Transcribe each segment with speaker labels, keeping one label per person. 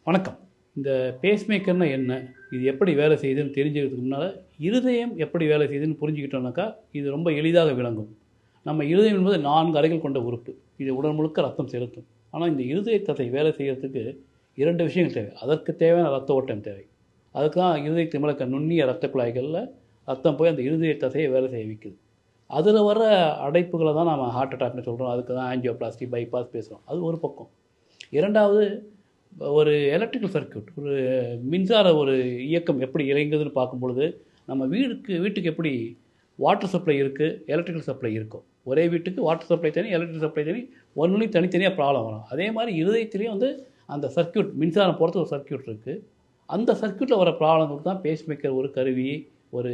Speaker 1: வணக்கம். இந்த பேஸ்மேக்கர்னா என்ன? இது எப்படி வேலை செய்யுதுன்னு தெரிஞ்சுக்கிறதுக்கு முன்னால, இருதயம் எப்படி வேலை செய்யுதுன்னு புரிஞ்சுக்கிட்டோம்னாக்கா, இது ரொம்ப எளிதாக விளங்கும். நம்ம இருதயம் என்பது 4 அறைகள் கொண்ட உறுப்பு. இது உடல் முழுக்க ரத்தம் செலுத்தும். ஆனா, இந்த இருதய தசை வேலை செய்யறதுக்கு 2 விஷயங்கள் தேவை. அதற்கு தேவையான ரத்த ஓட்டம் தேவை. அதுக்கு தான் இருதயத்தின் மேல இருக்க நுண்ணிய ரத்த குழாய்கள்ல ரத்தம் போய் அந்த இருதய தசைய வேலை செய்ய வைக்குது. அதில வர அடைப்புகள தான் நாம ஹார்ட் அட்டாக்ன்னு சொல்றோம். அதுக்கு தான் ஆஞ்சியோபிளாஸ்டி, பைபாஸ் பேசுறோம். அது ஒரு பக்கம். 2வது ஒரு எலக்ட்ரிக்கல் சர்க்யூட் ஒரு மின்சார இயக்கம் எப்படி இயங்குதுன்னு பார்க்கும்பொழுது, நம்ம வீட்டுக்கு எப்படி வாட்டர் சப்ளை இருக்குது, எலக்ட்ரிக்கல் சப்ளை இருக்கும். ஒரே வீட்டுக்கு வாட்டர் சப்ளை தனி, எலக்ட்ரிக்கல் சப்ளை தனி, ஒவ்வொன்றிலையும் தனித்தனியாக ப்ராப்ளம் வரும். அதே மாதிரி இருதயத்திலையும் அந்த சர்க்யூட் மின்சாரம் போகிறது ஒரு சர்க்யூட் இருக்குது. அந்த சர்க்யூட்டில் வர ப்ராப்ளங்களுக்கு தான் பேஸ்மேக்கர் ஒரு கருவி, ஒரு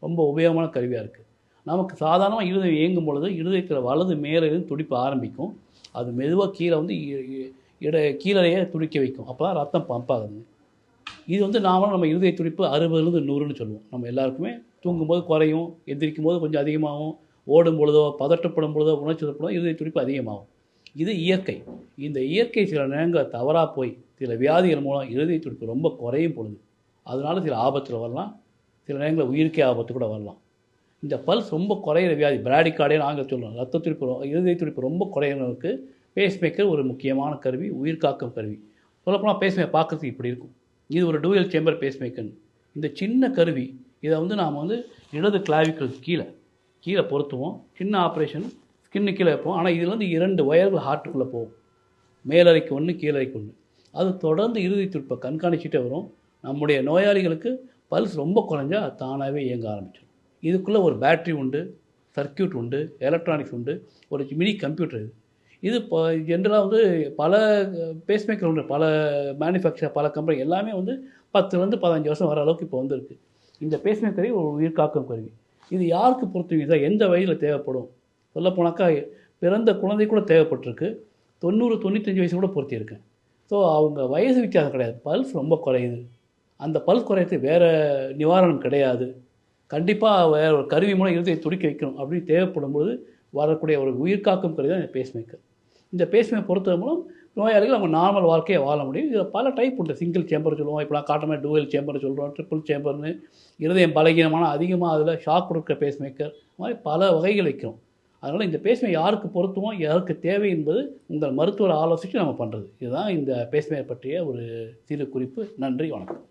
Speaker 1: ரொம்ப உபயோகமான கருவியாக இருக்குது. நமக்கு சாதாரணமாக இருதயம் இயங்கும் பொழுது இருதயத்தில் வலது மேலே இருந்து துடிப்பு ஆரம்பிக்கும். அது மெதுவாக கீழே கீழேயே துடிக்க வைக்கும். அப்போ தான் ரத்தம் பம்ப் ஆகுது. இது நாமளும் நம்ம இருதய துடிப்பு 60லேருந்து 100ன்னு சொல்லுவோம். நம்ம எல்லாருக்குமே தூங்கும்போது குறையும், எந்திரிக்கும் போது கொஞ்சம் அதிகமாகும், ஓடும் பொழுதோ, பதட்டப்படும் பொழுதோ, உணர்ச்சி வசப்படும் இருதய துடிப்பு அதிகமாகும். இது இயற்கை. இந்த இயற்கை சில நேரங்களில் தவறாக போய் சில வியாதிகள் மூலம் இருதய துடிப்பு ரொம்ப குறையும் பொழுது, அதனால சில ஆபத்தில் வரலாம். சில நேரங்களில் உயிருக்கே ஆபத்து கூட வரலாம். இந்த பல்ஸ் ரொம்ப குறையிற வியாதி பிராடிகார்டியன்னு ஆங்கிலத்தில் சொல்லுவோம். ரத்த துடிப்பு இருதய துடிப்பு ரொம்ப குறையிறவங்களுக்கு பேஸ்மேக்கர் ஒரு முக்கியமான கருவி, உயிர் காக்கும் கருவி. சொல்லப்போனால் பேஸ்மேக்கர் பார்க்கறதுக்கு இப்படி இருக்கும். இது ஒரு டூயல் சேம்பர் பேஸ்மேக்கர். இந்த சின்ன கருவி இதை நாம் இடது கிளாவிக்கல் கீழே பொருத்துவோம். சின்ன ஆப்ரேஷன், ஸ்கின்னு கீழே வைப்போம். ஆனால் இதுலேருந்து 2 ஒயர்கள் ஹார்ட்டுக்குள்ளே போகும். மேலறைக்கு 1, கீழறைக்கு 1. அது தொடர்ந்து இருதய துடிப்பை கண்காணிச்சிட்டே வரும். நம்முடைய நோயாளிகளுக்கு பல்ஸ் ரொம்ப குறைஞ்சா தானாகவே இயங்க ஆரம்பிச்சிடும். இதுக்குள்ளே ஒரு பேட்ரி உண்டு, சர்க்யூட் உண்டு, எலக்ட்ரானிக்ஸ் உண்டு, ஒரு மினி கம்ப்யூட்டர். இது இப்போ ஜென்ரலாக பல பேஸ்மேக்கர் உண்டு, பல மேனுஃபேக்சர், பல கம்பெனி எல்லாமே 10லேருந்து 15 வருஷம் வர அளவுக்கு இப்போ வந்திருக்கு. இந்த பேஸ்மேக்கரை ஒரு உயிர் காக்கும் கருவி. இது யாருக்கு பொறுத்துவீங்க? எந்த வயதில் தேவைப்படும்? சொல்லப்போனாக்கா பிறந்த குழந்தை கூட தேவைப்பட்டிருக்கு. 90, 95 வயசு கூட பொருத்தியிருக்கேன். ஸோ அவங்க வயசு வித்தியாசம் கிடையாது. பல்ஸ் ரொம்ப குறையுது. அந்த பல்ஸ் குறையத்துக்கு வேறு நிவாரணம் கிடையாது. கண்டிப்பாக வேறு ஒரு கருவி மூலம் இருதயத்தை துடிக்க வைக்கணும் அப்படின்னு தேவைப்படும்போது வரக்கூடிய ஒரு உயிர் காக்கும் கருவி தான் இந்த பேஸ்மேக்கர். இந்த பேஸ்மேக்கர் பொறுத்தது மூலம் நோயாளிகள் அவங்க நார்மல் வாழ்க்கையை வாழ முடியும். இதில் பல டைப் உண்டு. சிங்கிள் சேம்பர் சொல்லுவோம், இப்போ நான் காட்டுற மாதிரி டூவல் சேம்பர் சொல்கிறோம், ட்ரிபிள் சேம்பர்னு. இருதயம் பலகீனமான அதிகமாக அதில் ஷாக் கொடுக்குற பேஸ்மேக்கர், இந்த மாதிரி பல வகைகள் வைக்கிறோம். அதனால் இந்த பேஸ்மேக்கர் யாருக்கு பொருத்துவோம், யாருக்கு தேவை என்பது உங்கள் மருத்துவரை ஆலோசித்து நம்ம பண்ணுறது. இதுதான் இந்த பேஸ்மேக்கர் பற்றிய ஒரு சிறு குறிப்பு. நன்றி, வணக்கம்.